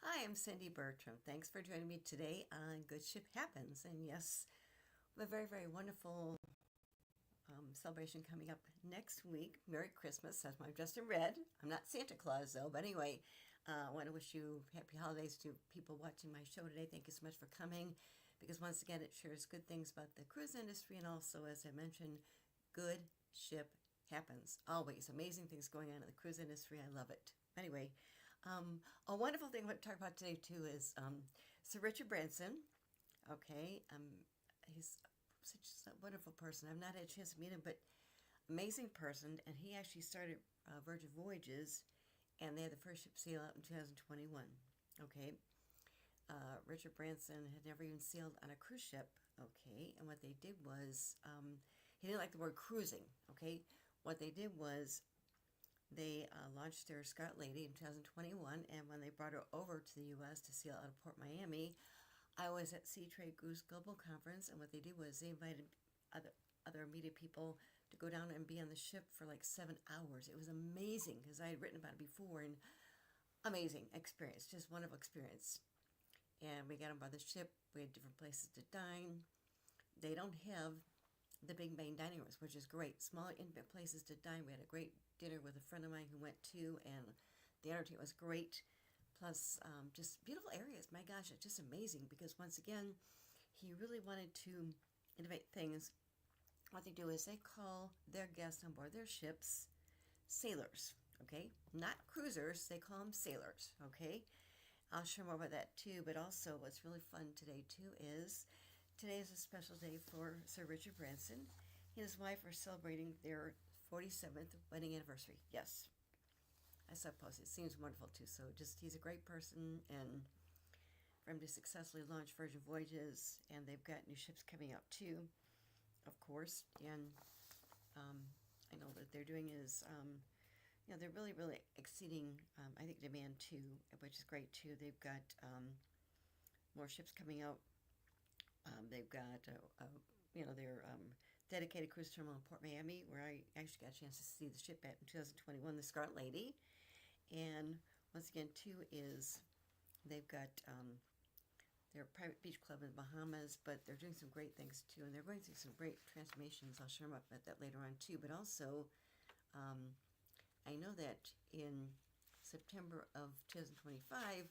Hi, I'm Cindy Bertram. Thanks for joining me today on Good Ship Happens. And yes, we have a very, very wonderful celebration coming up next week. Merry Christmas. That's why I'm dressed in red. I'm not Santa Claus, though. But anyway, I want to wish you happy holidays to people watching my show today. Thank you so much for coming because once again, it shares good things about the cruise industry and also, as I mentioned, good ship happens. Always amazing things going on in the cruise industry. I love it. Anyway, a wonderful thing I want to talk about today too is Sir Richard Branson. Okay, he's such a wonderful person. I've not had a chance to meet him, but amazing person. And he actually started Virgin Voyages, and they had the first ship sail out in 2021. Okay, Richard Branson had never even sailed on a cruise ship. Okay, and what they did was he didn't like the word cruising. Okay, what they did was they launched their Scarlet Lady in 2021, and when they brought her over to the U.S. to sail out of Port Miami, I was at Sea Trade Cruise Global Conference, and what they did was they invited other media people to go down and be on the ship for like 7 hours. It was amazing because I had written about it before, and amazing experience, just wonderful experience. And we got them by the ship. We had different places to dine. They don't have the big main dining rooms, which is great. Smaller, intimate places to dine. We had a great dinner with a friend of mine who went too, and the entertainment was great. Plus, just beautiful areas. My gosh, it's just amazing because once again, he really wanted to innovate things. What they do is they call their guests on board their ships sailors, okay? Not cruisers, they call them sailors, okay? I'll share more about that too, but also what's really fun today too is today is a special day for Sir Richard Branson. He and his wife are celebrating their 47th wedding anniversary. Yes, I suppose it seems wonderful too. So just he's a great person, and for him to successfully launch Virgin Voyages, and they've got new ships coming out too, of course. And um, I know what they're doing is, they're really, really exceeding, I think, demand too, which is great too. They've got more ships coming out. They've got, their dedicated cruise terminal in Port Miami, where I actually got a chance to see the ship at in 2021, the Scarlet Lady. And once again, too, is they've got their private beach club in the Bahamas, but they're doing some great things too, and they're going through some great transformations. I'll share about that later on too. But also, um, I know that in September of 2025,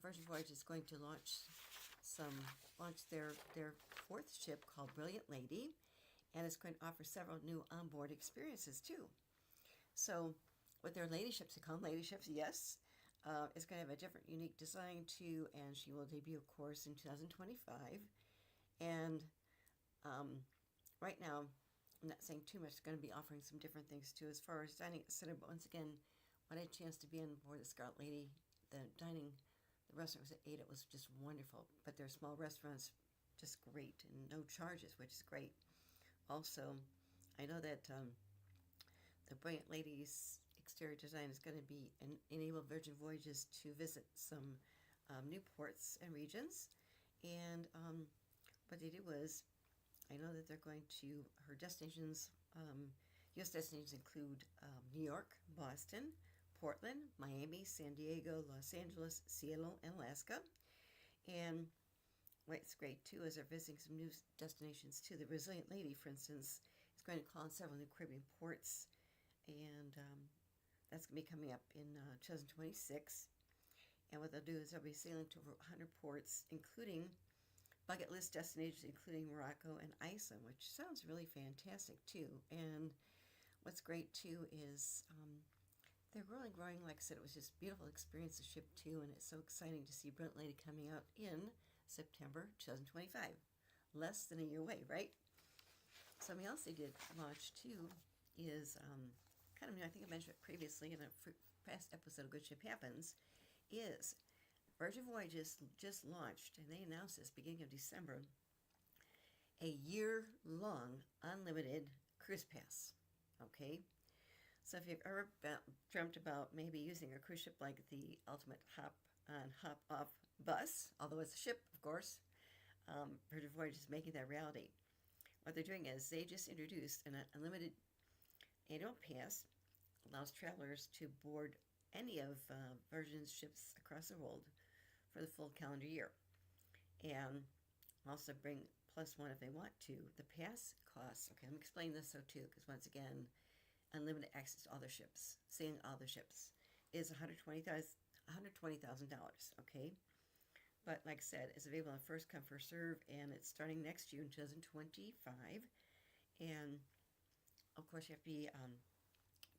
Virgin Voyage is going to launch their fourth ship called Brilliant Lady, and it's going to offer several new onboard experiences too. So, with their lady ships, they call them lady ships, yes. It's going to have a different, unique design too, and she will debut, of course, in 2025. And um, right now, I'm not saying too much. It's going to be offering some different things too, as far as dining, etc. But once again, when I had a chance to be on board the Scarlet Lady, the restaurant was at 8. It was just wonderful. But their small restaurants, just great, and no charges, which is great. Also, I know that the Brilliant Lady's exterior design is going to be enable Virgin Voyages to visit some new ports and regions. And what they did was, I know that they're going to, her destinations, U.S. destinations include New York, Boston, Portland, Miami, San Diego, Los Angeles, Seattle, and Alaska. And what's great too is they're visiting some new destinations too. The Resilient Lady, for instance, is going to call on several new Caribbean ports, and that's going to be coming up in 2026. And what they'll do is they'll be sailing to over 100 ports, including bucket list destinations, including Morocco and Iceland, which sounds really fantastic too. And what's great too is they're really growing. Like I said, it was just a beautiful experience to ship too, and it's so exciting to see Brilliant Lady coming out in September 2025. Less than a year away, right? Something else they did launch too is kind of new. I think I mentioned it previously in a past episode of Good Ship Happens. Is Virgin Voyages just launched, and they announced this beginning of December, a year-long unlimited cruise pass. Okay, so if you've ever dreamt about maybe using a cruise ship like the Ultimate Hop on Hop Off bus, although it's a ship, of course, Virgin Voyage is making that reality. what they're doing is they just introduced an unlimited annual pass, allows travelers to board any of Virgin's ships across the world for the full calendar year, and also bring plus one if they want to. The pass costs, okay, let me explain this so too, because once again, unlimited access to all their ships, seeing all their ships, is $120,000, okay? But like I said, it's available on first come, first serve, and it's starting next June 2025. And of course, you have to be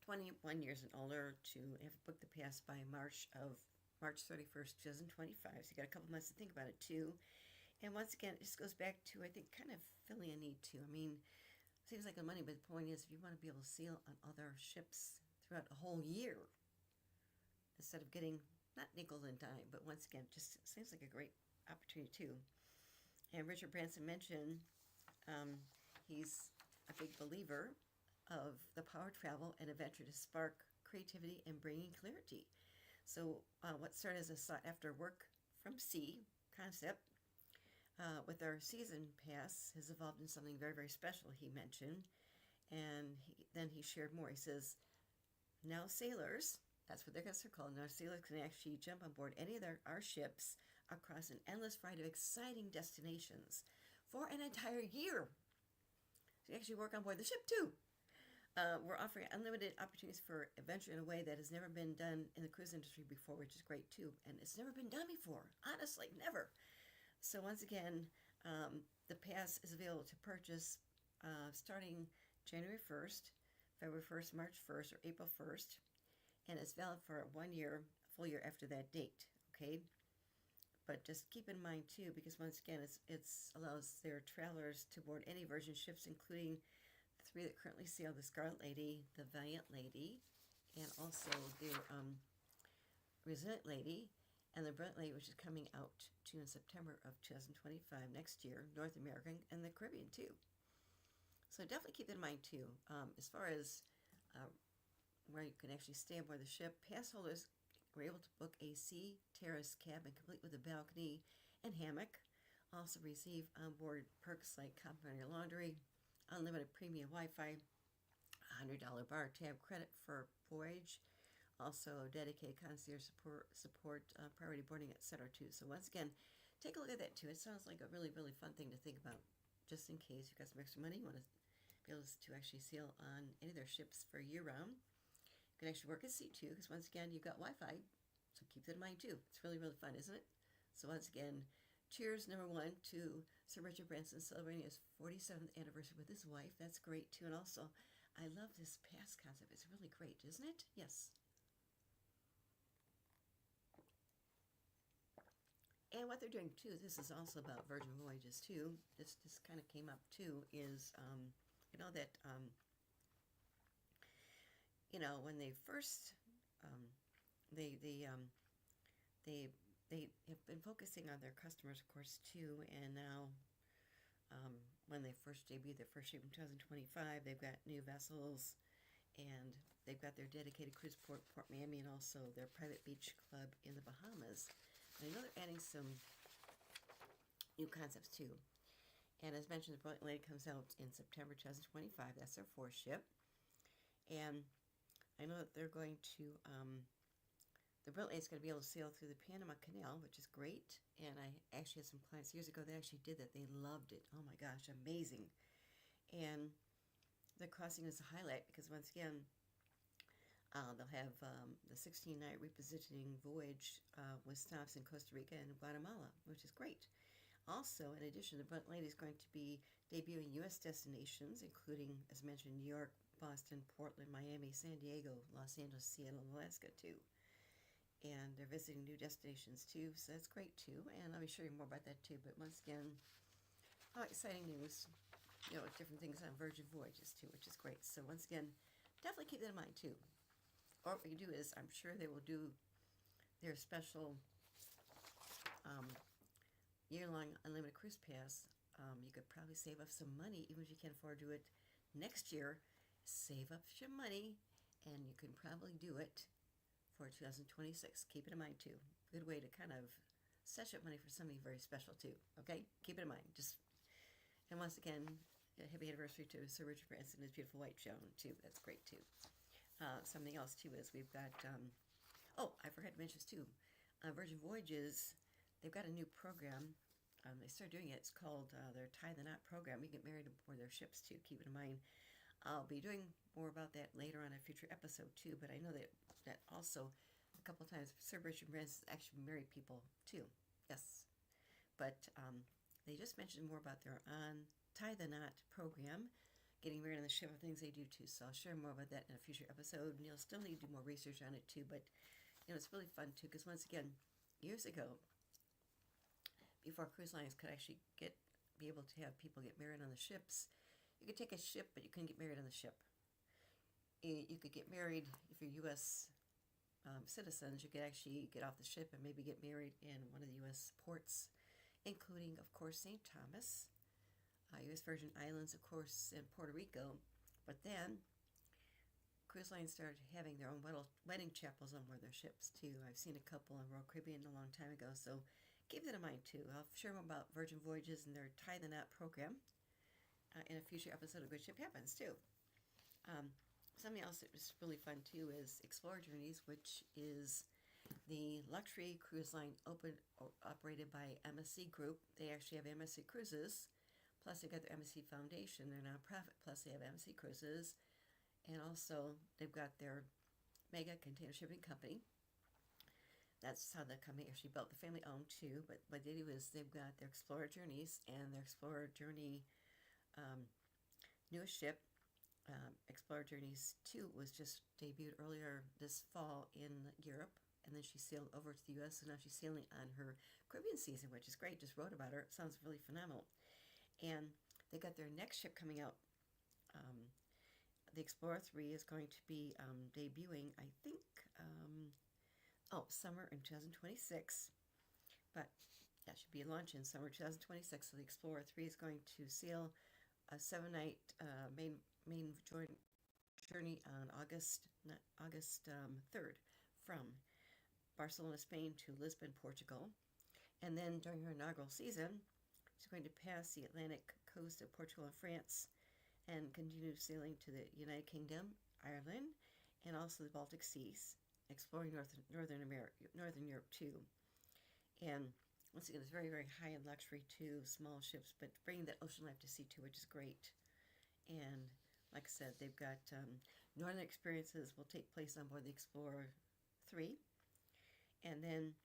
21 years and older to have booked the pass by March 31st, 2025. So you got a couple months to think about it too. And once again, it just goes back to, I think, kind of filling a need too. I mean, it seems like a money, but the point is, if you want to be able to sail on other ships throughout a whole year, instead of getting, not nickel and dime, but once again, just seems like a great opportunity too. And Richard Branson mentioned he's a big believer of the power of travel and adventure to spark creativity and bringing clarity. So what started as a sought after work from sea concept with our season pass has evolved into something very, very special, he mentioned. And then he shared more. He says, now sailors, that's what they're called, now sailors can actually jump on board any of our ships across an endless variety of exciting destinations for an entire year. So you actually work on board the ship too. We're offering unlimited opportunities for adventure in a way that has never been done in the cruise industry before, which is great too. And it's never been done before, honestly, never. So once again, the pass is available to purchase starting January 1st, February 1st, March 1st, or April 1st. And it's valid for 1 year, a full year after that date, okay? But just keep in mind too, because once again, it allows their travelers to board any Virgin ships, including the 3 that currently sail: the Scarlet Lady, the Valiant Lady, and also the Resilient Lady, and the Brilliant Lady, which is coming out in September of 2025 next year, North America and the Caribbean too. So definitely keep that in mind too. As far as where you can actually stay aboard the ship, pass holders were able to book a sea terrace cabin complete with a balcony and hammock. Also receive onboard perks like complimentary laundry, unlimited premium Wi-Fi, $100 bar tab credit for voyage, also dedicated concierge support priority boarding, etc. too. So once again, take a look at that too. It sounds like a really, really fun thing to think about, just in case you've got some extra money, you want to be able to actually sail on any of their ships for year-round. You can actually work at sea too, because once again, you've got Wi-Fi, so keep that in mind too. It's really, really fun, isn't it? So once again, cheers, number one, to Sir Richard Branson celebrating his 47th anniversary with his wife. That's great too. And also, I love this pass concept. It's really great, isn't it? Yes. And what they're doing too, this is also about Virgin Voyages too. This kind of came up too, is you know that when they first they have been focusing on their customers, of course, too, and now when they first debuted their first ship in 2025, they've got new vessels, and they've got their dedicated cruise port, Port Miami, and also their private beach club in the Bahamas. And I know they're adding some new concepts too. And as mentioned, the Brilliant Lady comes out in September 2025. That's their 4th ship. And I know that they're going to, the Brilliant Lady is going to be able to sail through the Panama Canal, which is great. And I actually had some clients years ago that actually did that. They loved it. Oh my gosh, amazing. And the crossing is a highlight because once again, they'll have the 16-night repositioning voyage with stops in Costa Rica and Guatemala, which is great. Also, in addition, the Brilliant Lady is going to be debuting U.S. destinations, including, as mentioned, New York, Boston, Portland, Miami, San Diego, Los Angeles, Seattle, and Alaska, too. And they're visiting new destinations, too, so that's great, too. And I'll be sharing more about that, too. But once again, exciting news, different things on Virgin Voyages, too, which is great. So once again, definitely keep that in mind, too. Or what you do is, I'm sure they will do their special year-long unlimited cruise pass. You could probably save up some money, even if you can't afford to do it next year. Save up your money, and you can probably do it for 2026. Keep it in mind, too. Good way to kind of set up money for something very special, too. Okay? Keep it in mind. And once again, happy anniversary to Sir Richard Branson and his beautiful white Joan, too. That's great, too. Something else, too, is we've got, I forgot to mention this, too. Virgin Voyages, they've got a new program. They started doing it. It's called their Tie the Knot program. You get married aboard their ships, too. Keep it in mind. I'll be doing more about that later on a future episode, too. But I know that also a couple of times Sir Richard Branson actually married people, too. Yes. But they just mentioned more about their Tie the Knot program, getting married on the ship, and things they do, too. So I'll share more about that in a future episode. And you'll still need to do more research on it, too. But, it's really fun, too, because once again, years ago, before cruise lines could actually be able to have people get married on the ships, you could take a ship, but you couldn't get married on the ship. You could get married if you're U.S. Citizens. You could actually get off the ship and maybe get married in one of the U.S. ports, including, of course, St. Thomas, U.S. Virgin Islands, of course, and Puerto Rico. But then cruise lines started having their own wedding chapels on board their ships, too. I've seen a couple in Royal Caribbean a long time ago, so keep that in mind, too. I'll share more about Virgin Voyages and their Tie the Knot program in a future episode of Good Ship Happens, too. Something else that was really fun, too, is Explorer Journeys, which is the luxury cruise line operated by MSC Group. They actually have MSC Cruises, plus they got their MSC Foundation, their nonprofit, plus they have MSC Cruises. And also, they've got their mega container shipping company. That's how the company actually built. The family owned, too. But what they do is they've got their Explorer Journeys, and their Explorer Journey newest ship, Explorer Journeys 2, was just debuted earlier this fall in Europe. And then she sailed over to the U.S., and now she's sailing on her Caribbean season, which is great. Just wrote about her. It sounds really phenomenal. And they got their next ship coming out. The Explorer 3 is going to be debuting, I think, summer in 2026. But that should be launching summer 2026. So the Explorer 3 is going to sail a 7-night main journey on August 3rd from Barcelona, Spain to Lisbon, Portugal. And then during her inaugural season, she's going to pass the Atlantic coast of Portugal and France and continue sailing to the United Kingdom, Ireland, and also the Baltic Seas, exploring Northern Europe too. And once again, it's very, very high in luxury too, small ships, but bringing that ocean life to sea too, which is great. And like I said, they've got northern experiences will take place on board the Explorer 3. And then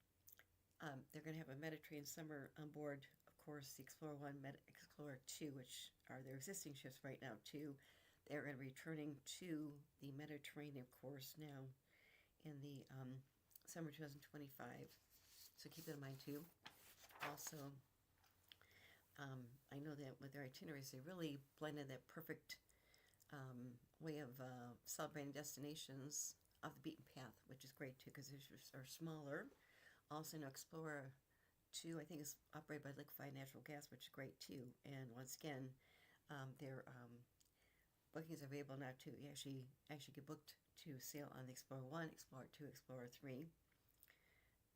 they're going to have a Mediterranean summer on board, of course, the Explorer 1, Explorer 2, which are their existing ships right now, too. They're going to be returning to the Mediterranean, of course, now in the summer 2025. So keep that in mind, too. Also, I know that with their itineraries, they really blended that perfect way of celebrating destinations off the beaten path, which is great, too, because these are smaller. Also, Explorer 2, I think, is operated by liquefied natural gas, which is great, too. And once again, their bookings are available now, too. You actually get booked to sail on the Explorer 1, Explorer 2, Explorer 3,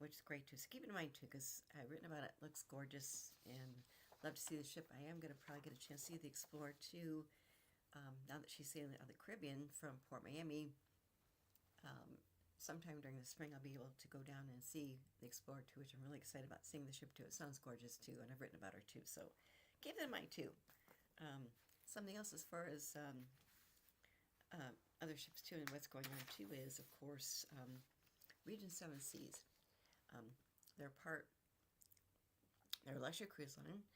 which is great, too. So keep it in mind, too, because I've written about it. It looks gorgeous, and love to see the ship. I am going to probably get a chance to see the Explorer 2 now that she's sailing on the Caribbean from Port Miami. Sometime during the spring, I'll be able to go down and see the Explorer 2, which I'm really excited about seeing the ship, too. It sounds gorgeous, too, and I've written about her, too. So keep that in mind, too. Something else as far as other ships, too, and what's going on, too, is, of course, Regent Seven Seas. They're a luxury cruise line,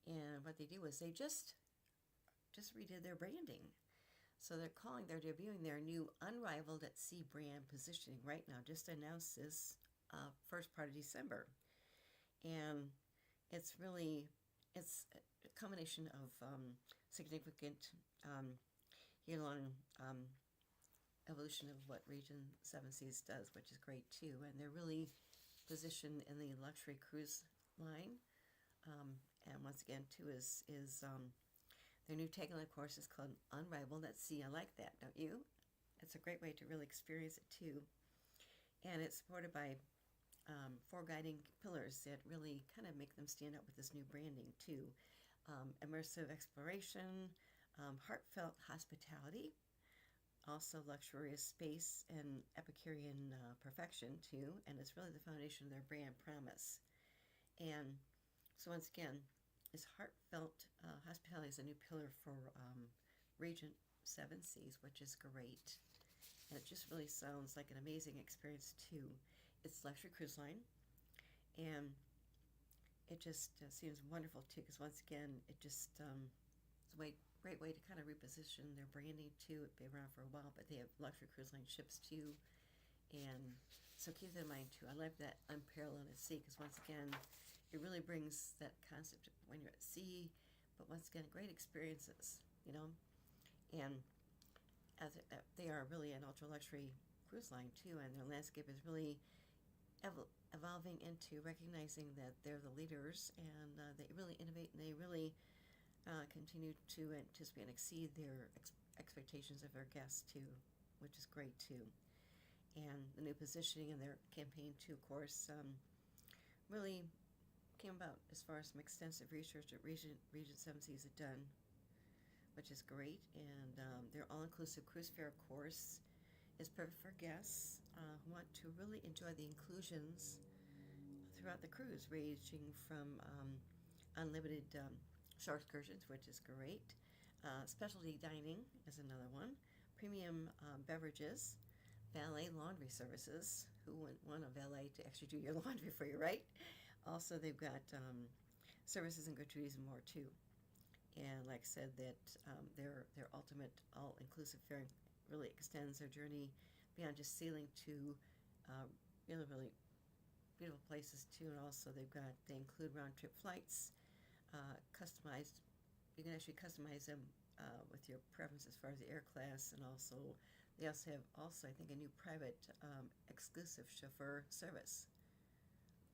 and what they do is they just redid their branding. So they're debuting their new Unrivaled at Sea brand positioning right now, just announced this first part of December. And it's a combination of significant year-long evolution of what Regent Seven Seas does, which is great too. And they're really positioned in the luxury cruise line. And once again, too, is their new tagline, of course, is called Unrivaled at Sea. I like that, don't you? It's a great way to really experience it, too. And it's supported by 4 guiding pillars that really kind of make them stand out with this new branding, too. Immersive exploration, heartfelt hospitality, also luxurious space and Epicurean perfection too, and it's really the foundation of their brand promise. And so once again, this heartfelt hospitality is a new pillar for Regent Seven Seas, which is great. And it just really sounds like an amazing experience too. It's luxury cruise line, and it just seems wonderful too. Because once again, it just it's a great way to kind of reposition their branding too. It's been around for a while, but they have luxury cruise line ships too, and so keep that in mind too. I like that unparalleled at sea because once again, it really brings that concept of when you're at sea, but once again, great experiences, and as they are really an ultra luxury cruise line too, and their landscape is really evolving into recognizing that they're the leaders and they really innovate and they really continue to anticipate and exceed their expectations of their guests too, which is great too. And the new positioning in their campaign too, of course, really came about as far as some extensive research that Regent Seven Seas had done, which is great. And their all-inclusive cruise fare, of course, is perfect for guests who want to really enjoy the inclusions throughout the cruise, ranging from unlimited shore excursions, which is great. Specialty dining is another one. Premium beverages, valet laundry services. Who wouldn't want a valet to actually do your laundry for you, right? Also, they've got services and gratuities and more too. And like I said, that their ultimate all-inclusive fare really extends their journey beyond just sailing to really beautiful places too. And also they include round-trip flights, customized. You can actually customize them with your preference as far as the air class, and also they also have I think a new private exclusive chauffeur service,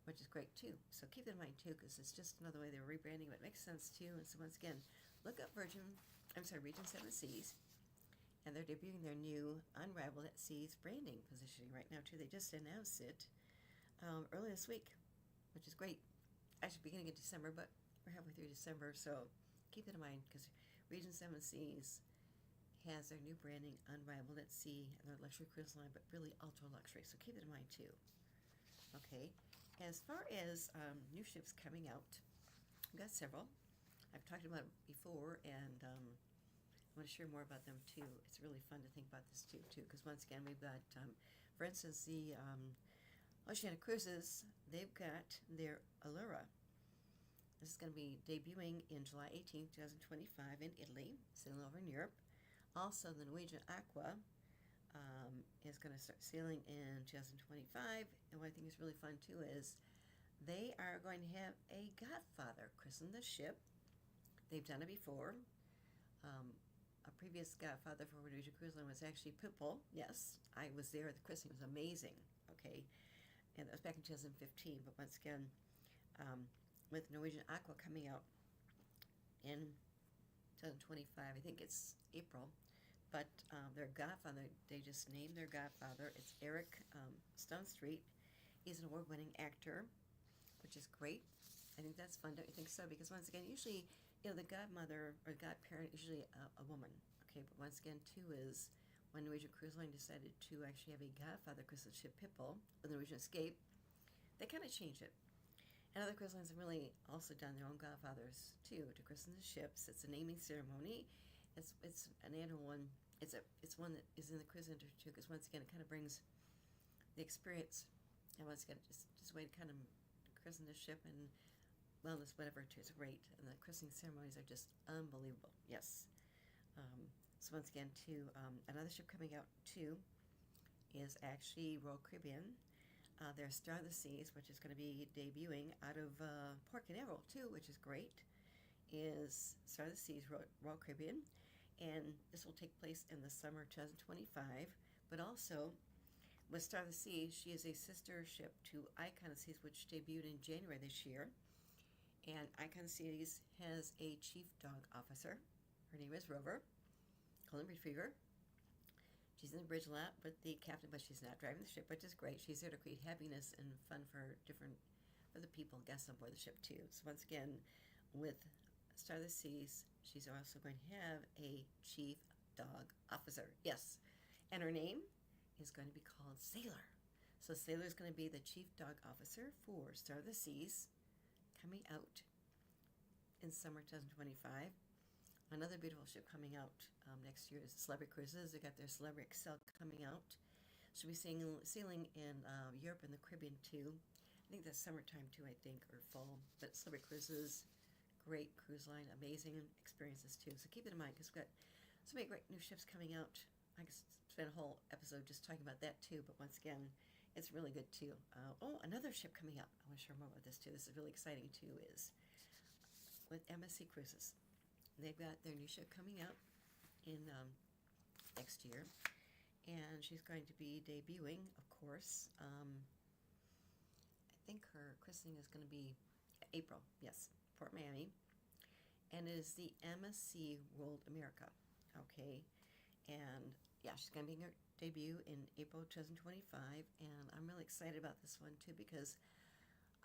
which is great too. So keep that in mind too, because it's just another way they're rebranding, but it makes sense too. And so once again, look up Regent Seven Seas, and they're debuting their new Unrivaled at Seas branding positioning right now too. They just announced it early this week, which is great. Actually, beginning of December, but we're halfway through December, so keep that in mind because Regent Seven Seas has their new branding, Unrivaled at Sea, and their luxury cruise line, but really ultra luxury. So keep it in mind too. Okay. As far as new ships coming out, I've got several. I've talked about it before, and I want to share more about them too. It's really fun to think about this too, because once again, we've got, for instance, the Oceania Cruises. They've got their Allura. This is going to be debuting in July 18th, 2025 in Italy, sailing over in Europe. Also, the Norwegian Aqua is going to start sailing in 2025. And what I think is really fun too is they are going to have a godfather christen the ship. They've done it before. A previous godfather for Norwegian Cruise Line was actually Pipple. Yes, I was there. The christening was amazing. Okay, and that was back in 2015. But once again, with Norwegian Aqua coming out in 2025, I think it's April. But their godfather, they just named their godfather. It's Eric Stonestreet. He's an award-winning actor, which is great. I think that's fun. Don't you think so? Because once again, usually, the godmother or godparent is usually a woman. Okay, but once again, too, is when Norwegian Cruise Line decided to actually have a godfather christen ship Pipple with Norwegian Escape, they kind of changed it. And other cruise lines have really also done their own godfathers too to christen the ships. It's a naming ceremony. It's an annual one. It's one that is in the cruise industry too, because once again it kind of brings the experience, and once again just a way to kind of christen the ship and wellness, whatever too. It's great, and the christening ceremonies are just unbelievable. Yes. So once again too, another ship coming out too is actually Royal Caribbean. Their Star of the Seas, which is going to be debuting out of Port Canaveral too, which is great, is Star of the Seas Royal Caribbean, and this will take place in the summer 2025. But also, with Star of the Seas, she is a sister ship to Icon of the Seas, which debuted in January this year. And Icon of the Seas has a chief dog officer. Her name is Rover, Golden Retriever. She's in the bridge a lot with the captain, but she's not driving the ship, which is great. She's there to create happiness and fun for the people, guests on board the ship too. So once again, with Star of the Seas, she's also going to have a chief dog officer. Yes. And her name is going to be called Sailor. So Sailor is going to be the chief dog officer for Star of the Seas, coming out in summer 2025. Another beautiful ship coming out next year is Celebrity Cruises. They got their Celebrity Excel coming out. She'll be sailing in Europe and the Caribbean too. I think that's summertime too, I think, or fall. But Celebrity Cruises, great cruise line, amazing experiences too. So keep it in mind because we've got so many great new ships coming out. I could spend a whole episode just talking about that too. But once again, it's really good too. Another ship coming out. I want to share more about this too. This is really exciting too. Is with MSC Cruises. They've got their new ship coming out in next year, and she's going to be debuting, of course. I think her christening is going to be April, yes, Port Miami, and it is the MSC World America, okay? And yeah, she's going to be her debut in April 2025, and I'm really excited about this one too because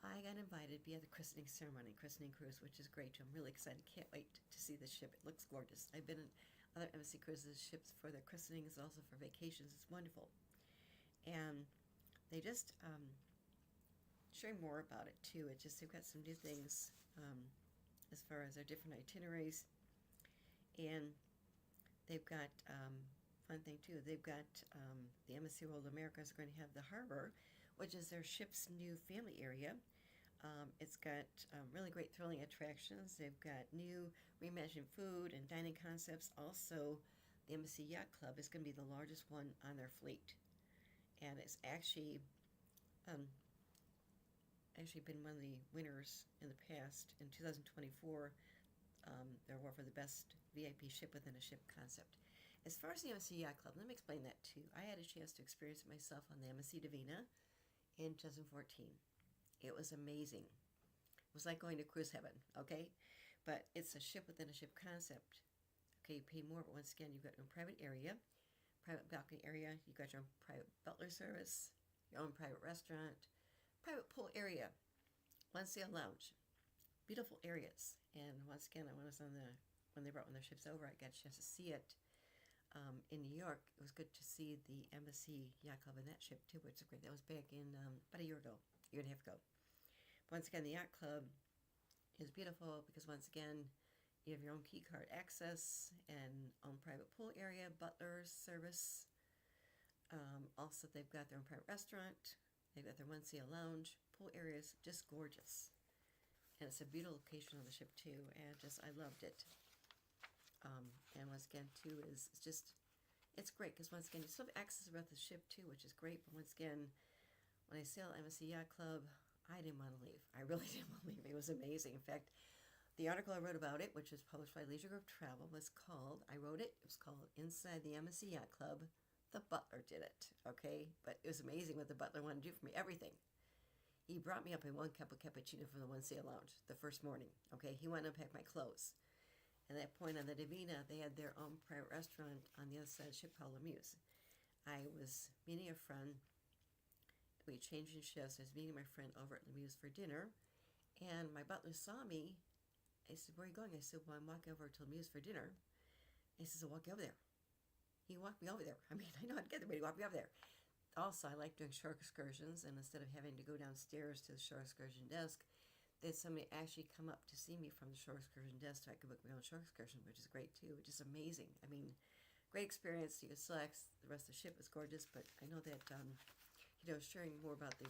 I got invited to be at the christening ceremony, christening cruise, which is great too. I'm really excited. Can't wait to see the ship. It looks gorgeous. I've been in other MSC Cruises ships for their christenings, also for vacations. It's wonderful. And they just sharing more about it too. It just they've got some new things as far as their different itineraries, and they've got fun thing too. They've got the MSC World America is going to have the harbor, which is their ship's new family area. It's got really great thrilling attractions. They've got new reimagined food and dining concepts. Also, the MSC Yacht Club is going to be the largest one on their fleet, and it's actually been one of the winners in the past. In 2024, they were for the best VIP ship within a ship concept. As far as the MSC Yacht Club, let me explain that too. I had a chance to experience it myself on the MSC Divina in 2014. It was amazing. It was like going to cruise heaven, okay? But it's a ship within a ship concept. Okay, you pay more, but once again, you've got your own private area, private balcony area, you've got your own private butler service, your own private restaurant, private pool area, one sail lounge, beautiful areas. And once again, when they brought one of their ships over, I got a chance to see it in New York. It was good to see the MSC Yacht Club in that ship too, which is great. That was back in about a year and a half ago. Once again, the Yacht Club is beautiful because once again, you have your own key card access and own private pool area, butler service. Also, they've got their own private restaurant. They've got their one sail lounge, pool areas, just gorgeous. And it's a beautiful location on the ship too, and I loved it. And once again, too, it's great because once again, you still have access about the ship too, which is great. But once again, when I sailed MSC Yacht Club, I didn't want to leave. I really didn't want to leave. It was amazing. In fact, the article I wrote about it, which was published by Leisure Group Travel, was called Inside the MSC Yacht Club, The Butler Did It, okay? But it was amazing what the butler wanted to do for me, everything. He brought me up in 1 cup of cappuccino from the one sail lounge the first morning, okay? He went and unpacked my clothes. And at that point on the Divina, they had their own private restaurant on the other side of the ship called Lemuse. I was meeting a friend. We changed shifts. I was meeting my friend over at Lemuse for dinner, and my butler saw me. I said, "Where are you going?" I said, "Well, I'm walking over to Lemuse for dinner." He says, "I'll walk you over there." He walked me over there. I mean, I know how to get there, but he walked me over there. Also, I like doing shore excursions, and instead of having to go downstairs to the shore excursion desk, they had somebody actually come up to see me from the shore excursion desk so I could book my own shore excursion, which is great too, which is amazing. I mean, great experience. You could select. The rest of the ship is gorgeous, but I know that sharing more about the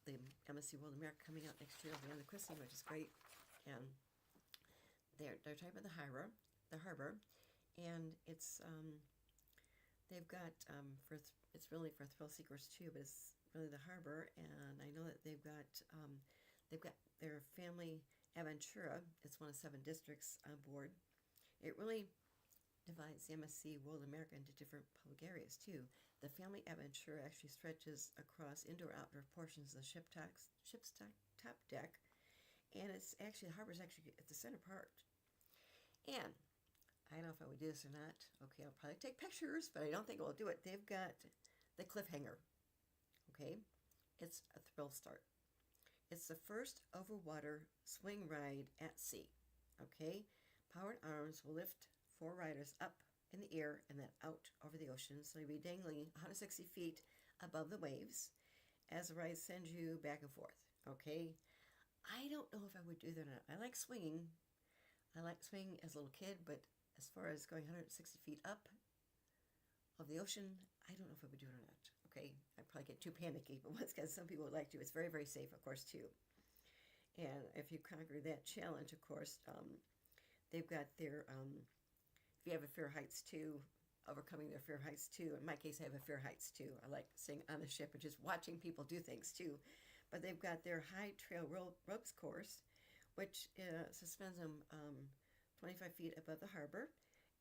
the MSC World America coming out next year will be on the christening, which is great. And they're talking about the harbor, and it's they've got it's really for thrill seekers too, but it's really the harbor. And I know that they've got their family Aventura. It's one of 7 districts on board. It really divides the MSC World America into different public areas too. The family Aventura actually stretches across indoor-outdoor portions of the ship's top deck, and it's actually the harbor's actually at the center part. And I don't know if I would do this or not. Okay, I'll probably take pictures, but I don't think I will do it. They've got the cliffhanger. Okay, it's a thrill start. It's the first overwater swing ride at sea. Okay, powered arms will lift four riders up in the air and then out over the ocean. So you'll be dangling 160 feet above the waves as the ride sends you back and forth. Okay, I don't know if I would do that or not. I like swinging. I like swinging as a little kid, but as far as going 160 feet up of the ocean, I don't know if I would do it or not. Okay, I'd probably get too panicky, but once again, some people would like to. It's very, very safe, of course, too. And if you conquer that challenge, of course, they've got their, if you have a fear of heights too, overcoming their fear of heights too. In my case, I have a fear of heights too. I like sitting on the ship and just watching people do things too. But they've got their high trail ropes course, which suspends them 25 feet above the harbor.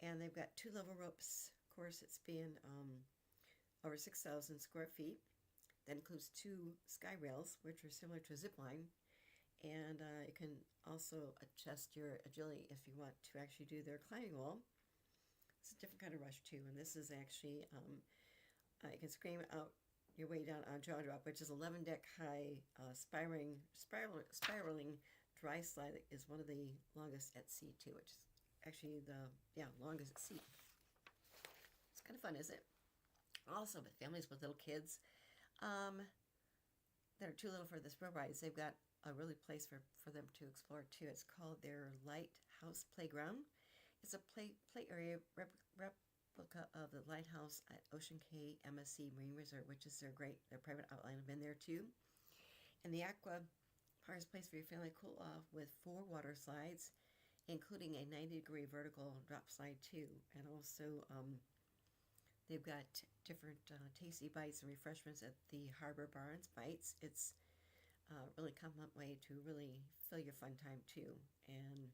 And they've got two-level ropes course that span over 6,000 square feet. That includes two sky rails, which are similar to a zip line. And you can also adjust your agility if you want to actually do their climbing wall. It's a different kind of rush too, and this is actually, you can scream out your way down on Jaw Drop, which is 11-deck high spiraling dry slide that is one of the longest at sea too, which is actually the longest at sea. It's kind of fun, isn't it? Also, with families with little kids that are too little for the thrill rides, they've got a really place for them to explore too. It's called their Lighthouse Playground. It's a play area replica of the lighthouse at Ocean Cay MSC Marine Resort, which is their private outline. I've been there too. And the Aqua Park is a place for your family to cool off with 4 water slides, including a 90-degree vertical drop slide too. And also, they've got different tasty bites and refreshments at the Harbor Bar and Bites. It's really compliment way to really fill your fun time too. And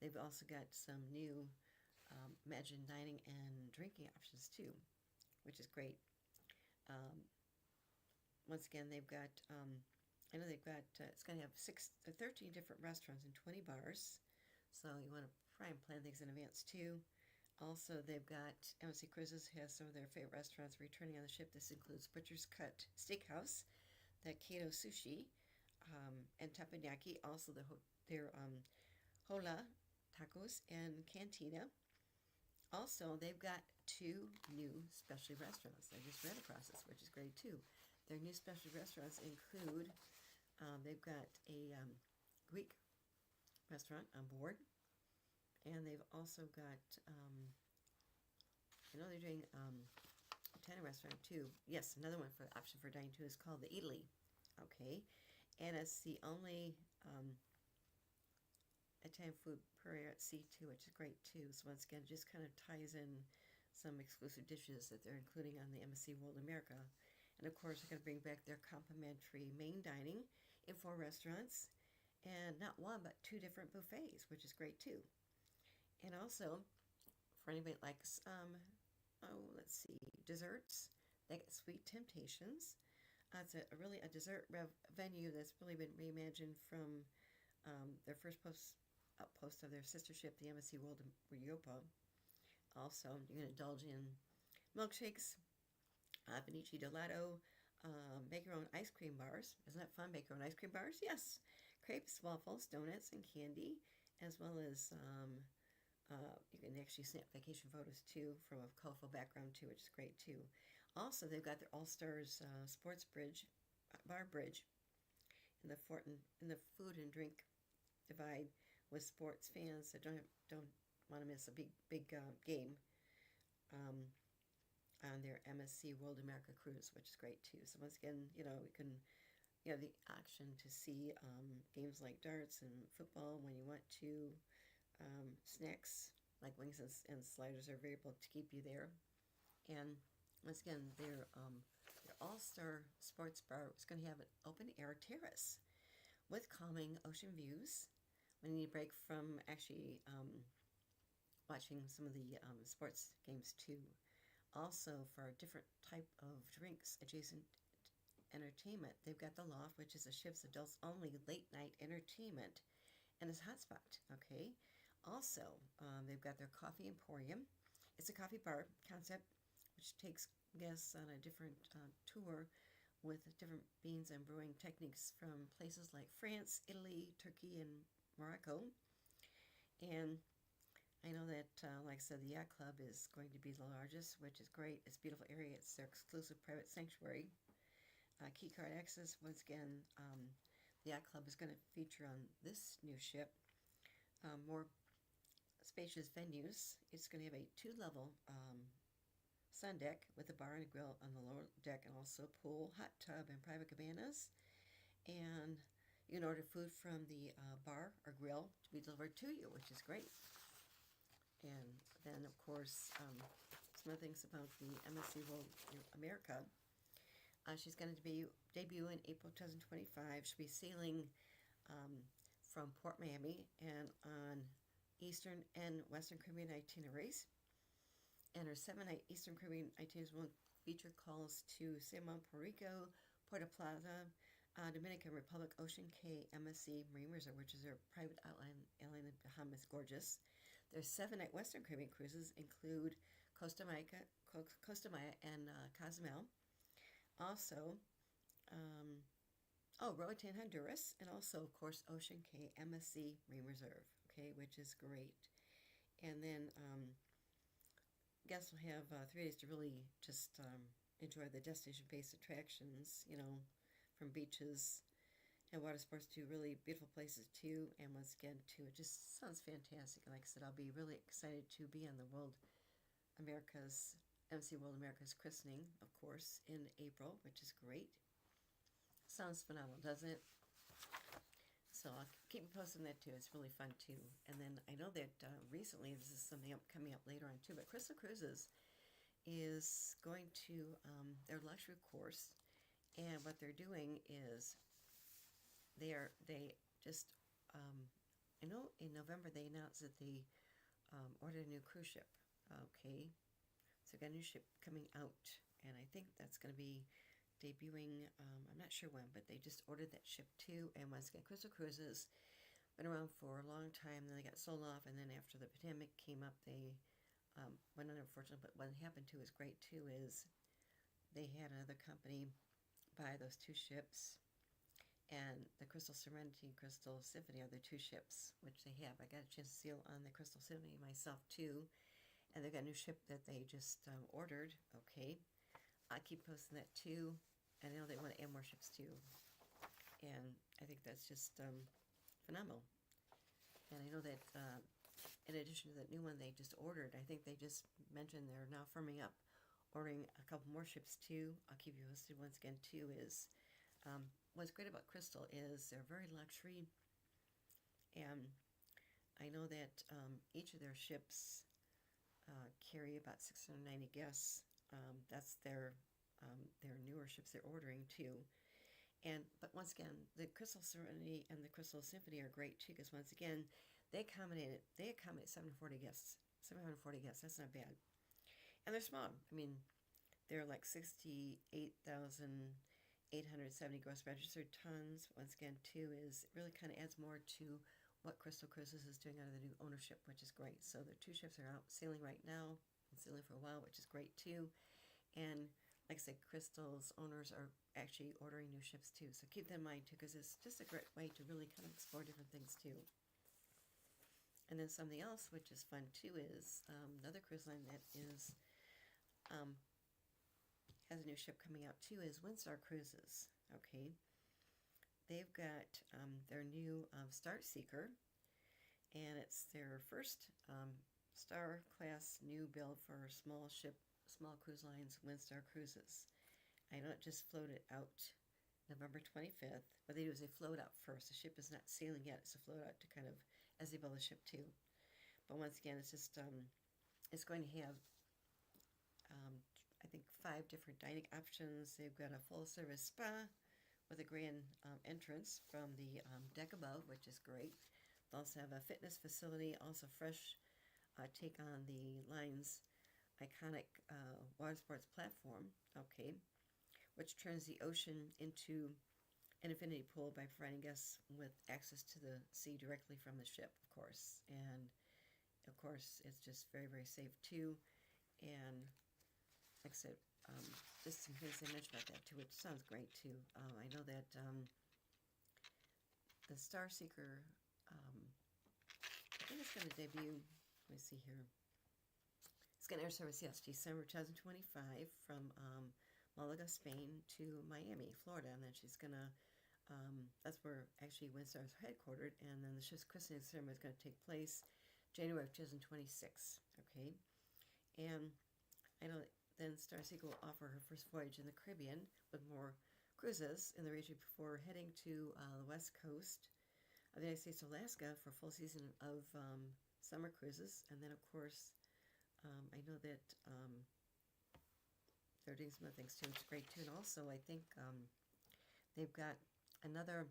they've also got some new Imagine dining and drinking options too, which is great. Once again, they've got, I know they've got, it's going to have 13 different restaurants and 20 bars. So you want to try and plan things in advance too. Also, they've got, MSC Cruises has some of their favorite restaurants returning on the ship. This includes Butcher's Cut Steakhouse, the Kato Sushi, and Teppanyaki. Also, their Hola Tacos and Cantina. Also, they've got 2 new specialty restaurants. I just read across this, which is great too. Their new specialty restaurants include, they've got a Greek restaurant on board, and they've also got, I know they're doing Italian restaurant too. Yes, another one for option for dining too is called the Italy. Okay, and it's the only Italian food per area at sea too, which is great too. So once again, just kind of ties in some exclusive dishes that they're including on the MSC World America. And of course, they're going to bring back their complimentary main dining in 4 restaurants, and not 1 but 2 different buffets, which is great too. And also, for anybody that likes, let's see, desserts, they got Sweet Temptations. It's really a dessert venue that's really been reimagined from their first outpost of their sister ship, the MSC World Europa. Also, you can indulge in milkshakes, Benici Gelato, make your own ice cream bars. Isn't that fun? Make your own ice cream bars? Yes. Crepes, waffles, donuts, and candy, as well as you can actually snap vacation photos too from a colorful background too, which is great too. Also, they've got their All Stars Sports Bar Bridge in the food and drink divide with sports fans that don't want to miss a big game on their MSC World America cruise, which is great too. So once again, you can the option to see games like darts and football when you want to. Snacks like wings and sliders are available to keep you there. And once again, their All-Star Sports Bar is going to have an open-air terrace with calming ocean views when you need a break from actually watching some of the sports games too. Also, for a different type of drinks adjacent entertainment, they've got the Loft, which is a ship's adults-only late-night entertainment, and it's hotspot. Okay. Also, they've got their Coffee Emporium. It's a coffee bar concept which takes guests on a different tour with different beans and brewing techniques from places like France, Italy, Turkey, and Morocco. And I know that, like I said, the Yacht Club is going to be the largest, which is great. It's a beautiful area. It's their exclusive private sanctuary. Key card access, once again, the Yacht Club is going to feature on this new ship more spacious venues. It's going to have a two-level sun deck with a bar and a grill on the lower deck, and also pool, hot tub, and private cabanas. And you can order food from the bar or grill to be delivered to you, which is great. And then, of course, some other things about the MSC World America. She's going to be debut in April 2025. She'll be sailing from Port Miami and on Eastern and Western Caribbean itineraries. And her 7-night Eastern Caribbean itineraries will feature calls to San Juan, Puerto Rico, Puerto Plata, Dominican Republic, Ocean Cay, MSC, Marine Resort, which is their private island in the Bahamas, gorgeous. Their 7-night Western Caribbean cruises include Costa Maya and Cozumel. Also, Roatan, Honduras, and also, of course, Ocean Cay, MSC, Marine Reserve, okay, which is great. And then guests will have 3 days to really just enjoy the destination-based attractions, from beaches and water sports to really beautiful places too. And once again, too, it just sounds fantastic. And like I said, I'll be really excited to be on the MC World America's christening, of course, in April, which is great. Sounds phenomenal, doesn't it? So I'll keep you posted on that too. It's really fun too. And then I know that recently, this is something coming up later on too, but Crystal Cruises is going to their luxury course, and what they're doing is they just I know in November they announced that they ordered a new cruise ship. Okay, so got a new ship coming out, and I think that's going to be debuting, I'm not sure when, but they just ordered that ship too. And once again, Crystal Cruises been around for a long time, then they got sold off, and then after the pandemic came up, they went under, unfortunately. But what happened too is great too, is they had another company buy those 2 ships, and the Crystal Serenity and Crystal Symphony are the 2 ships, which they have. I got a chance to sail on the Crystal Symphony myself too, and they've got a new ship that they just ordered, okay. I keep posting that too, and I know they want to add more ships too, and I think that's just phenomenal. And I know that in addition to that new one they just ordered, I think they just mentioned they're now firming up ordering a couple more ships too. I'll keep you posted once again too. Is what's great about Crystal is they're very luxury, and I know that each of their ships carry about 690 guests. That's their newer ships they're ordering too. But once again, the Crystal Serenity and the Crystal Symphony are great too, because once again, they accommodate 740 guests. 740 guests. That's not bad. And they're small. I mean, they're like 68,870 gross registered tons. Once again, too, is it really kind of adds more to what Crystal Cruises is doing under the new ownership, which is great. So the 2 ships are out sailing right now, and sailing for a while, which is great too. And like I said, Crystal's owners are actually ordering new ships too. So keep that in mind too, because it's just a great way to really kind of explore different things too. And then something else which is fun too is another cruise line that is has a new ship coming out too is Windstar Cruises. Okay, they've got their new Star Seeker, and it's their first Star class new build for small cruise lines, Windstar Cruises. I know it just floated out November 25th. What they do is they float out first. The ship is not sailing yet. It's a float out to kind of as they build the ship too. But once again, it's just it's going to have I think 5 different dining options. They've got a full service spa with a grand entrance from the deck above, which is great. They also have a fitness facility, also fresh take on the line's iconic water sports platform, okay, which turns the ocean into an infinity pool by providing guests with access to the sea directly from the ship, of course. And of course, it's just very, very safe too. And like I said, just some things they mentioned about that too, which sounds great too. I know that the Star Seeker, I think it's going to debut, let me see here. It's going to air service, yes, December 2025 from Malaga, Spain to Miami, Florida. And then she's going to, that's where actually WinStar is headquartered. And then the ship's christening ceremony is going to take place January of 2026. Okay. And I know then Starseeker will offer her first voyage in the Caribbean with more cruises in the region before heading to the west coast of the United States to Alaska for a full season of summer cruises. And then, of course, I know that they're doing some other things too, which is great too. And also, I think they've got another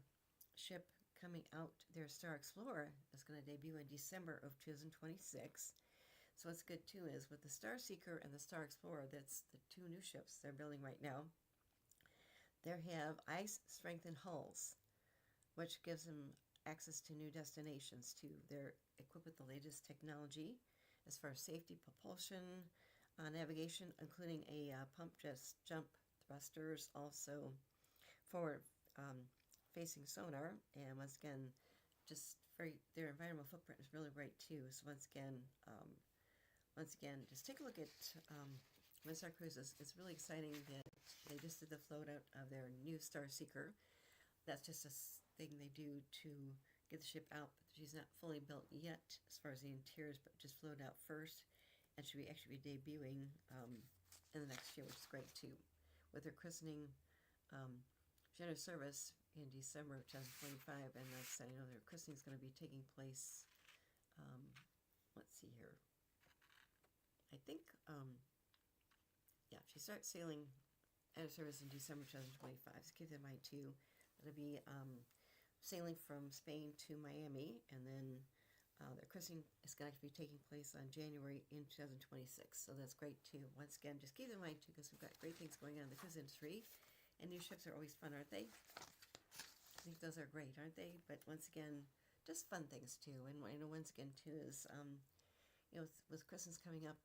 ship coming out, their Star Explorer, is going to debut in December of 2026. So what's good too is with the Star Seeker and the Star Explorer, that's the two new ships they're building right now. They have ice-strengthened hulls, which gives them access to new destinations too. They're equipped with the latest technology as far as safety, propulsion, navigation, including a pump jump thrusters, also forward facing sonar, and once again, just their environmental footprint is really great too. So once again, just take a look at WinStar Cruises. It's really exciting that they just did the float out of their new Star Seeker. That's just a thing they do to get the ship out, but she's not fully built yet as far as the interiors, but just float out first, and should actually be debuting in the next year, which is great too. With her christening generous service in December of 2025, and like I said, I know their christening is going to be taking place. Let's see here. I think, yeah, she starts sailing out of service in December 2025. So keep that in mind too. It'll be sailing from Spain to Miami, and then their christening is going to be taking place on January in 2026. So that's great too. Once again, just keep that in mind too, because we've got great things going on in the cruise industry, and new ships are always fun, aren't they? I think those are great, aren't they? But once again, just fun things too. And I know once again too is, you know, with Christmas coming up,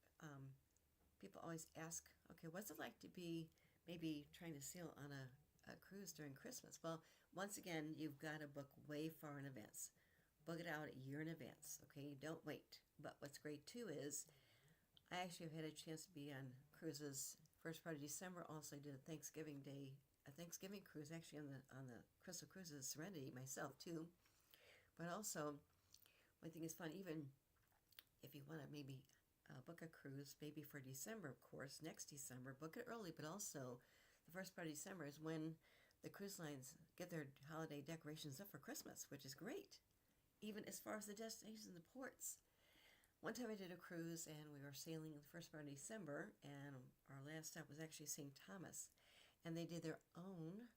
people always ask, okay, what's it like to be maybe trying to sail on a cruise during Christmas? Well, once again, you've got to book way far in advance. Book it out a year in advance, okay? Don't wait. But what's great too is I actually have had a chance to be on cruises first part of December. Also, I did a Thanksgiving cruise actually on the Crystal Cruises Serenity myself too. But also, one thing is fun, even if you want to maybe book a cruise, maybe for December, of course, next December, book it early, but also the first part of December is when the cruise lines get their holiday decorations up for Christmas, which is great, even as far as the destinations and the ports. One time I did a cruise, and we were sailing the first part of December, and our last stop was actually St. Thomas, and they did their own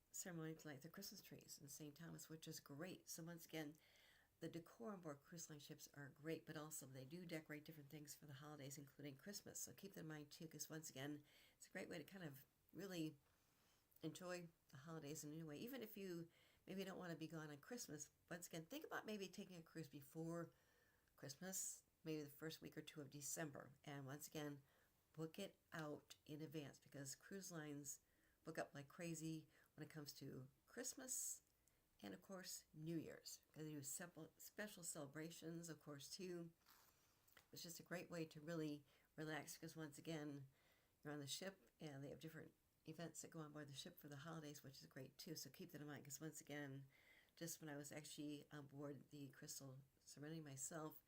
ceremony to light the Christmas trees in St. Thomas, which is great. So once again, the decor on board cruise line ships are great, but also they do decorate different things for the holidays, including Christmas. So keep that in mind too, because once again, it's a great way to kind of really enjoy the holidays in a new way. Even if you maybe don't want to be gone on Christmas, once again, think about maybe taking a cruise before Christmas, maybe the first week or two of December. And once again, book it out in advance, because cruise lines book up like crazy when it comes to Christmas and, of course, New Year's, because they do special celebrations, of course, too. It's just a great way to really relax, because once again, you're on the ship, and they have different events that go on board the ship for the holidays, which is great, too. So keep that in mind, because once again, just when I was actually on board the Crystal Serenity myself,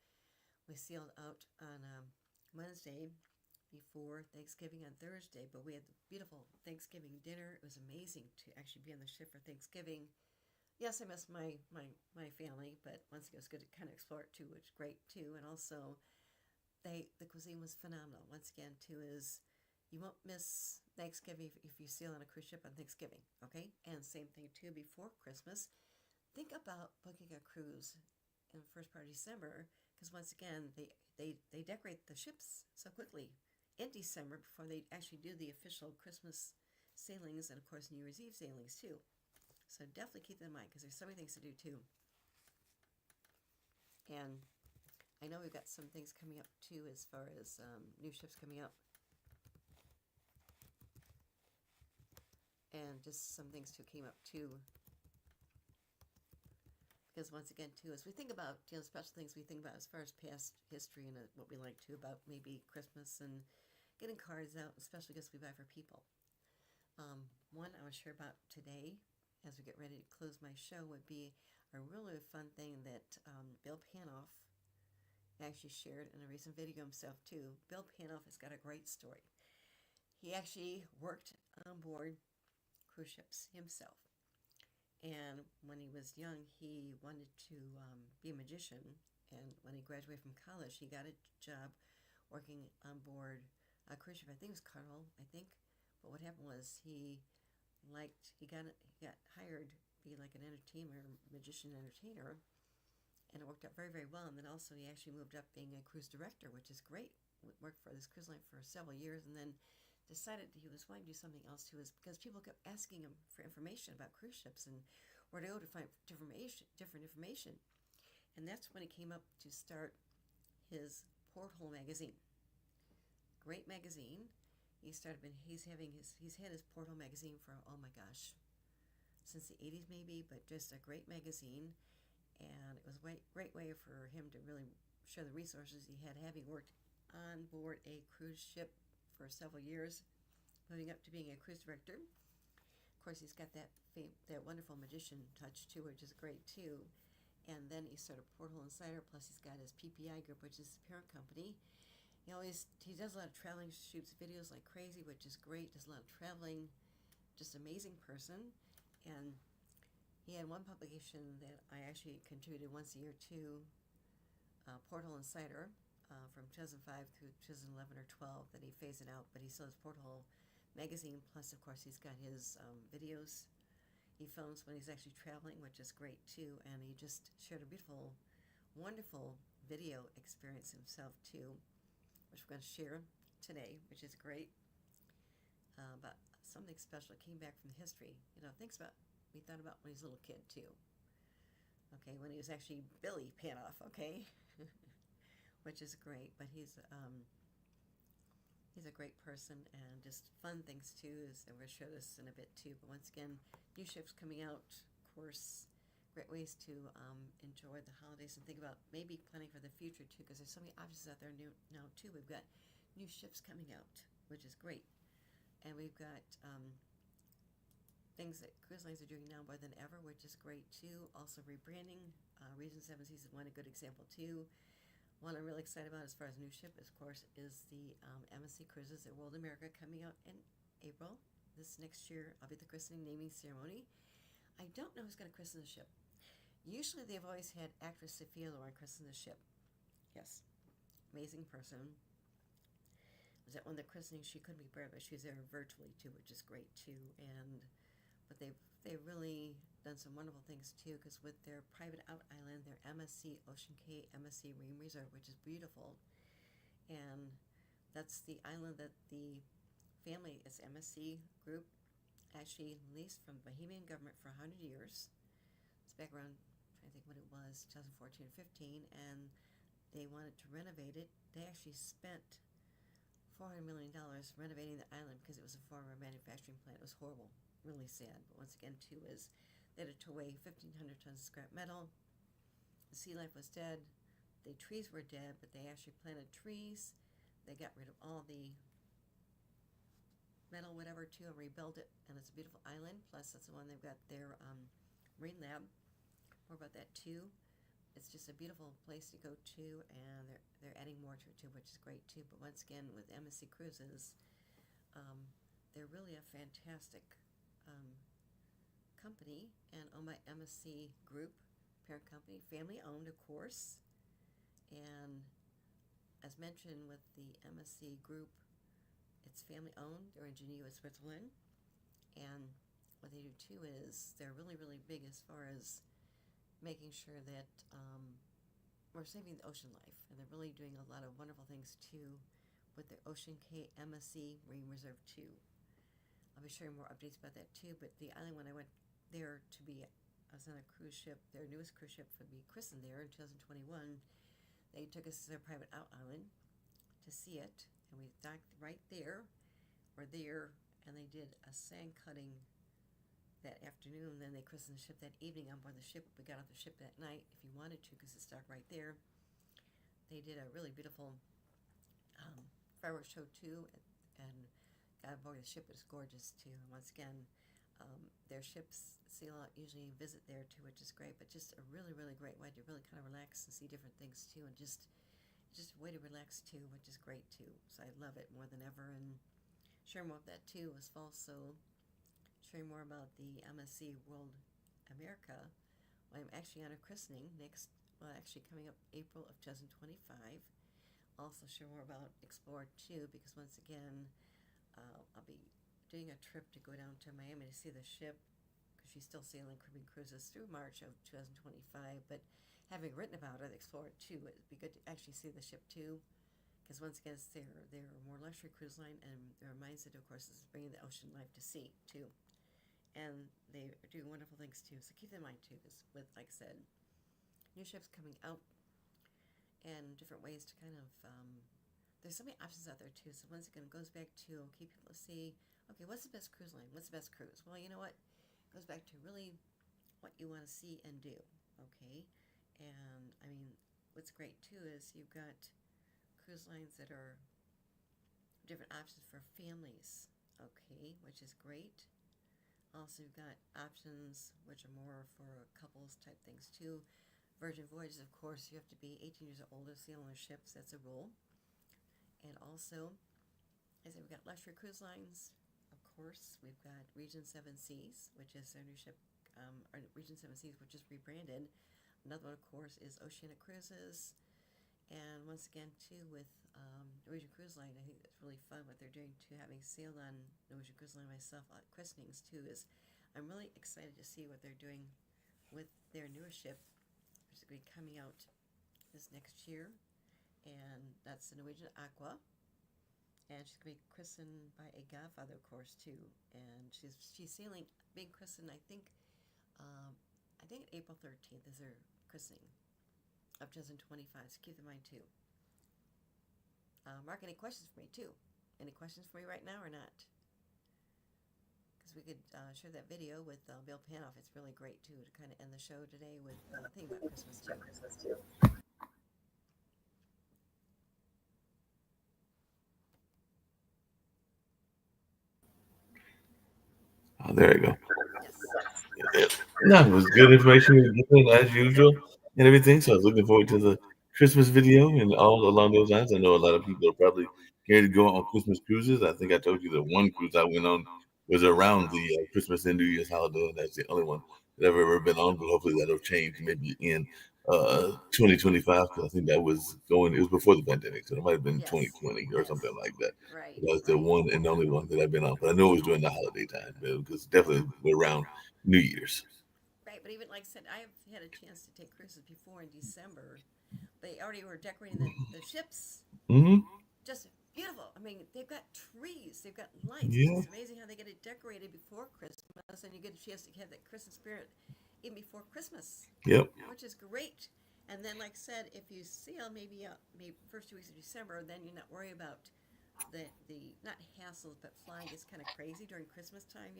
we sailed out on Wednesday before Thanksgiving on Thursday, but we had the beautiful Thanksgiving dinner. It was amazing to actually be on the ship for Thanksgiving. Yes, I miss my family, but once again, it was good to kind of explore it too, which is great too. And also, the cuisine was phenomenal. Once again, too, is you won't miss Thanksgiving if you sail on a cruise ship on Thanksgiving, okay? And same thing too, before Christmas, think about booking a cruise in the first part of December, because once again, they decorate the ships so quickly in December before they actually do the official Christmas sailings, and of course New Year's Eve sailings too. So definitely keep that in mind, because there's so many things to do too. And I know we've got some things coming up too, as far as new ships coming up. and just some things too came up too. Because once again, too, as we think about, special things we think about as far as past history and what we like to about maybe Christmas and getting cards out, special gifts we buy for people. One I want to share about today, as we get ready to close my show, would be a really fun thing that Bill Panoff actually shared in a recent video himself too. Bill Panoff has got a great story. He actually worked on board cruise ships himself. And when he was young, he wanted to be a magician. And when he graduated from college, he got a job working on board a cruise ship. I think it was Carnival, I think. But what happened was he got hired to be like an magician entertainer. And it worked out very, very well. And then also he actually moved up being a cruise director, which is great. Worked for this cruise line for several years, and then decided he was wanting to do something else too, is because people kept asking him for information about cruise ships and where to go to find different information. And that's when he came up to start his Porthole magazine. Great magazine. He's had his Porthole magazine for, oh my gosh, since the 80s maybe, but just a great magazine. And it was a great way for him to really show the resources he had, having worked on board a cruise ship for several years, moving up to being a cruise director. Of course, he's got that wonderful magician touch too, which is great too. And then he started Porthole Insider, plus he's got his PPI group, which is his parent company. He does a lot of traveling, shoots videos like crazy, which is great. Does a lot of traveling, just amazing person. And he had one publication that I actually contributed once a year to, Porthole Insider, from 2005 through 2011 or 12, that he phased it out, but he still has Porthole magazine, plus of course he's got his videos he films when he's actually traveling, which is great too. And he just shared a beautiful, wonderful video experience himself too, which we're going to share today, which is great. But something special came back from history. We thought about when he was a little kid too. Okay, when he was actually Billy Panoff, okay? Which is great, but he's a great person, and just fun things too, and we're going to show this in a bit too. But once again, new ships coming out, of course, great ways to enjoy the holidays and think about maybe planning for the future too, because there's so many options out there now too. We've got new ships coming out, which is great, and we've got things that cruise lines are doing now more than ever, which is great too. Also rebranding, Region 7 Season 1, a good example too. One I'm really excited about as far as new ship, of course, is the MSC Cruises at World America coming out in April. This next year, I'll be at the christening naming ceremony. I don't know who's going to christen the ship. Usually they've always had actress Sophia Loren christen the ship. Yes, amazing person. Was at one of the christenings she couldn't be there, but she was there virtually too, which is great too. But they've really done some wonderful things too, because with their private out island, their MSC Ocean Cay MSC Marine Resort, which is beautiful, and that's the island that the family, its MSC group, actually leased from the Bahamian government for 100 years. It's back around, I'm trying to think what it was, 2014 or 15, and they wanted to renovate it. They actually spent $400 million renovating the island because it was a former manufacturing plant. It was horrible, really sad. But once again, too, is they had to weigh 1,500 tons of scrap metal. The sea life was dead. The trees were dead, but they actually planted trees. They got rid of all the metal, whatever, too, and rebuilt it. And it's a beautiful island. Plus, that's the one they've got their marine lab. More about that too. It's just a beautiful place to go to, and they're adding more to it too, which is great too. But once again, with MSC Cruises, they're really a fantastic company, and owned by MSC Group, parent company, family owned, of course. And as mentioned with the MSC Group, it's family owned. They're in Geneva, Switzerland. And what they do too is they're really, really big as far as making sure that we're saving the ocean life. And they're really doing a lot of wonderful things too with their Ocean Cay MSC Marine Reserve 2. I'll be sharing more updates about that too. But the island, when I went there I was on a cruise ship, their newest cruise ship would be christened there in 2021. They took us to their private out island to see it, and we docked right there, and they did a sand cutting that afternoon. Then they christened the ship that evening on board the ship. We got off the ship that night if you wanted to because it's dark right there. They did a really beautiful fireworks show too, and got aboard the ship. It was gorgeous too. And once again, their ships sail out usually and visit there too, which is great. But just a really, really great way to really kind of relax and see different things too, and just a way to relax too, which is great too. So I love it more than ever. And share more of that too was also sharing more about the MSC World America. I'm actually on a christening next. Well, actually coming up April of 2025. Also share more about Explore 2 because once again, I'll be doing a trip to go down to Miami to see the ship because she's still sailing Caribbean cruises through March of 2025. But having written about it, Explore 2, it'd be good to actually see the ship too because once again, it's their more luxury cruise line, and their mindset, of course, is bringing the ocean life to sea too. And they are doing wonderful things too. So keep that in mind too, because with, like I said, new ships coming out and different ways to kind of there's so many options out there too. So once again, it goes back to keep people to see, okay, what's the best cruise line? What's the best cruise? Well, you know what? It goes back to really what you want to see and do. Okay, and I mean, what's great too is you've got cruise lines that are different options for families. Okay, which is great. Also, you've got options which are more for couples type things too. Virgin voyages, of course, you have to be 18 years or older to sail on ships. That's a rule. And also, as I said, we've got luxury cruise lines. Of course, we've got Regent Seven Seas, which is their new ship, or Regent Seven Seas, which is rebranded. Another one, of course, is Oceanic Cruises. And once again, too, with Norwegian Cruise Line, I think it's really fun what they're doing too. Having sailed on Norwegian Cruise Line myself at christenings too, is I'm really excited to see what they're doing with their newest ship, which is going to be coming out this next year. And that's the Norwegian Aqua. And she's going to be christened by a godfather, of course, too. And she's sailing, being christened, I think April 13th is her christening of 2025. So keep in mind, too. Mark, any questions for me, too? Any questions for me right now or not? Because we could share that video with Bill Panoff. It's really great, too, to kind of end the show today with a thing about Christmas, too. Oh, there you go. Yes. Yeah. No, it was good information given as usual and everything. So I was looking forward to the Christmas video and all along those lines. I know a lot of people are probably here to go on Christmas cruises. I think I told you that one cruise I went on was around the Christmas and New Year's holiday, and that's the only one that I've ever been on. But hopefully that'll change maybe in 2025 because I think that was going. It was before the pandemic, so it might have been Yes. 2020 or Yes. something like that. Right. That's the Right. one and only one that I've been on. But I know it was during the holiday time because definitely around New Year's. Right, but even like I said, I've had a chance to take cruises before in December. They already were decorating the ships. Hmm. Just beautiful. I mean, they've got trees, they've got lights. It's Yeah. just amazing how they get it decorated before Christmas, and you get a chance to have that Christmas spirit even before Christmas, Yep. which is great. And then, like I said, if you sail maybe first 2 weeks of December, then you're not worried about the not hassles, but flying is kind of crazy during Christmas time.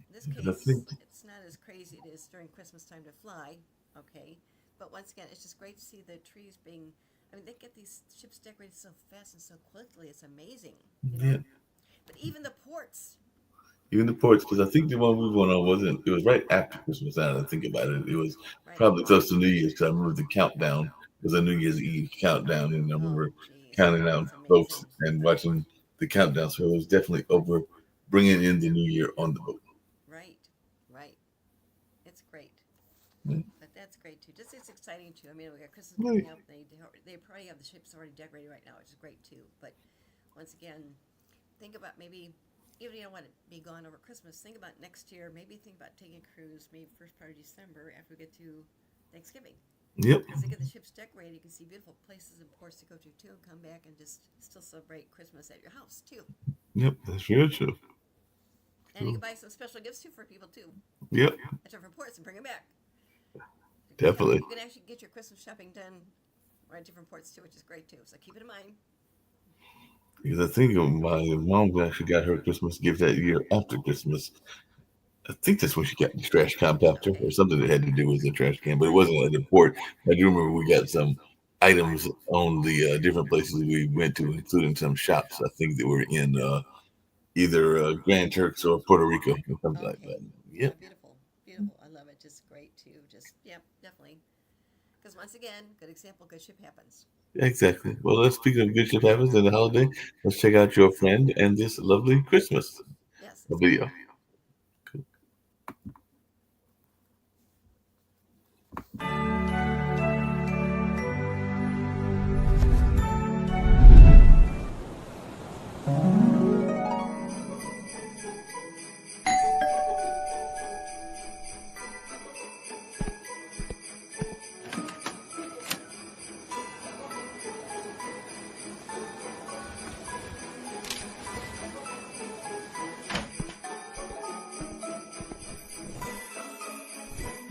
In this I think. case, it's not as crazy it is during Christmas time to fly, okay? But once again, it's just great to see the trees being. I mean, they get these ships decorated so fast and so quickly. It's amazing. Yeah. But even the ports, Even the ports, because I think the one we went on wasn't. It was right after Christmas. Now that I think about it, it was right? probably close to New Year's because I remember the countdown. It was a New Year's Eve countdown, and I Oh, remember geez, counting out it's boats amazing. and watching the countdown. So it was definitely over bringing in the New Year on the boat. Right, right. It's great. Mm. But that's great too. Just it's exciting too. I mean, we got Christmas Right. coming up. They probably have the ships already decorated right now, which is great too. But once again, think about maybe even if you don't want to be gone over Christmas. Think about next year. Maybe think about taking a cruise, maybe first part of December after we get to Thanksgiving. Yep. Because they get the ships decorated, you can see beautiful places and ports to go to too, and come back and just still celebrate Christmas at your house too. Yep. That's very true. And you can True. buy some special gifts too for people too Yep. at different ports and bring them back. Definitely. You can actually get your Christmas shopping done or at different ports too, which is great too. So keep it in mind. Because I think my mom actually got her Christmas gift that year after Christmas. I think that's where she got the trash compactor or something that had to do with the trash can, but it wasn't at the port. I do remember we got some items on the different places we went to, including some shops. I think that were in either Grand Turks or Puerto Rico or something like Okay. that. Yeah, Yep, beautiful. Beautiful. I love it. Just great too. Just, yep, definitely. Because once again, good example, good ship happens. exactly. Well, let's speak of good shit happens in the holiday. Let's check out your friend and this lovely Christmas Yes, exactly. video. Cool.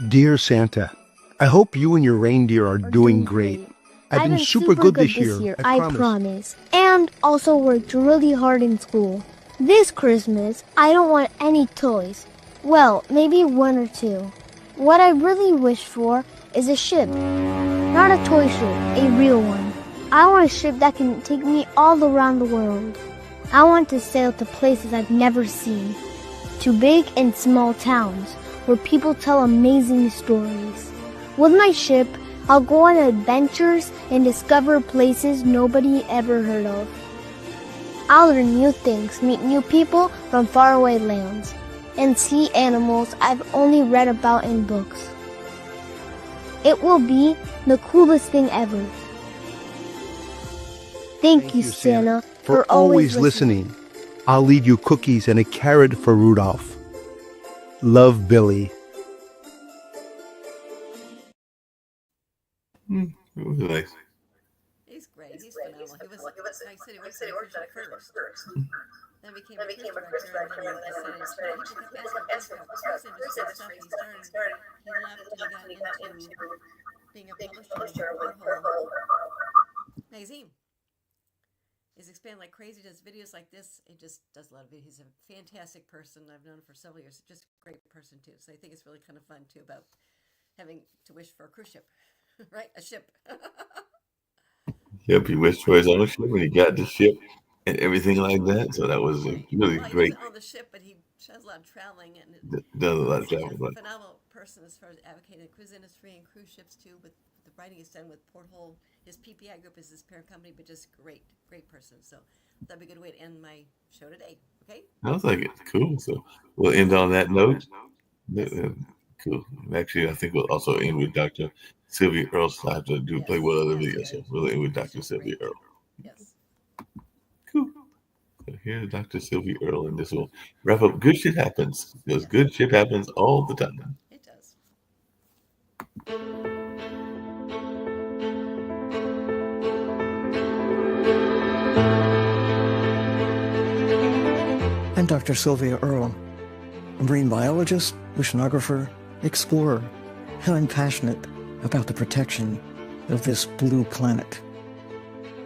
Dear Santa, I hope you and your reindeer are doing great. I've been super good this year, I promise. And also worked really hard in school. This Christmas, I don't want any toys. Well, maybe one or two. What I really wish for is a ship. Not a toy ship, a real one. I want a ship that can take me all around the world. I want to sail to places I've never seen. To big and small towns where people tell amazing stories. With my ship, I'll go on adventures and discover places nobody ever heard of. I'll learn new things, meet new people from faraway lands, and see animals I've only read about in books. It will be the coolest thing ever. Thank you, Santa, for always listening. I'll leave you cookies and a carrot for Rudolph. Love, Billy. It was nice. He's great. He's phenomenal. He was, like I said, he worked on a cruise ship first. Then became a cruise director, and then he decided people kept asking him about cruise industry stuff, and he left and got into being a publisher of Porthole magazine. He's expanded like crazy, does videos like this. He just does a lot of videos. He's a fantastic person. I've known him for several years. Just a great person, too. So I think it's really kind of fun, too, about having to wish for a cruise ship, right? A ship. Yep, he wished for his own ship when he got the ship and everything like that. So that was a really Well, he great. wasn't on the ship, but he does a lot of traveling and Done a lot of he's a travel, but phenomenal person as far as advocating the cruise industry and cruise ships too. With the writing he's done with Porthole, his PPI group is his parent company, but just great, great person. So that'd be a good way to end my show today. Okay. I was like, it's cool. So we'll end on that note. Yes. Cool. Actually, I think we'll also end with Dr. Sylvia Earl. So I have to do play one other video. So we'll end with Dr. Sylvia Earl. Yes. Cool. So here's Dr. Sylvia Earl, and this will wrap up. Good shit happens because good shit happens all the time. It does. I'm Dr. Sylvia Earle, a marine biologist, oceanographer, explorer, and I'm passionate about the protection of this blue planet.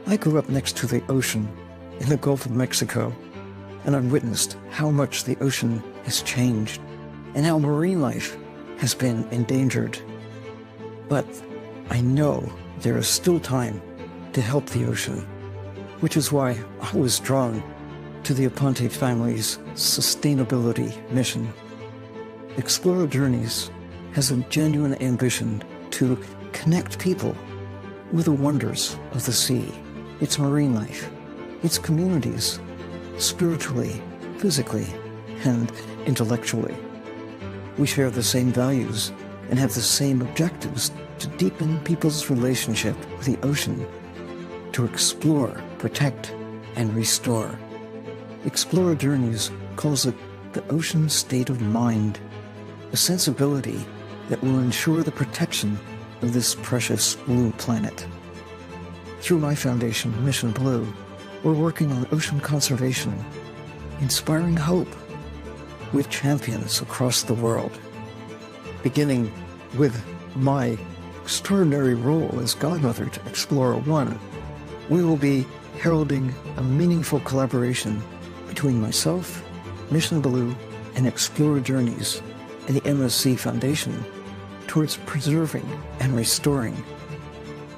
I grew up next to the ocean in the Gulf of Mexico, and I've witnessed how much the ocean has changed and how marine life has been endangered. But I know there is still time to help the ocean, which is why I was drawn to the Aponte family's sustainability mission. Explorer Journeys has a genuine ambition to connect people with the wonders of the sea, its marine life, its communities, spiritually, physically, and intellectually. We share the same values and have the same objectives to deepen people's relationship with the ocean, to explore, protect, and restore. Explorer Journeys calls it the ocean state of mind, a sensibility that will ensure the protection of this precious blue planet. Through my foundation, Mission Blue, we're working on ocean conservation, inspiring hope with champions across the world. Beginning with my extraordinary role as godmother to Explorer One, we will be heralding a meaningful collaboration between myself, Mission Blue, and explore journeys in the MSC Foundation towards preserving and restoring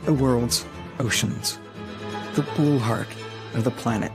the world's oceans, the blue heart of the planet.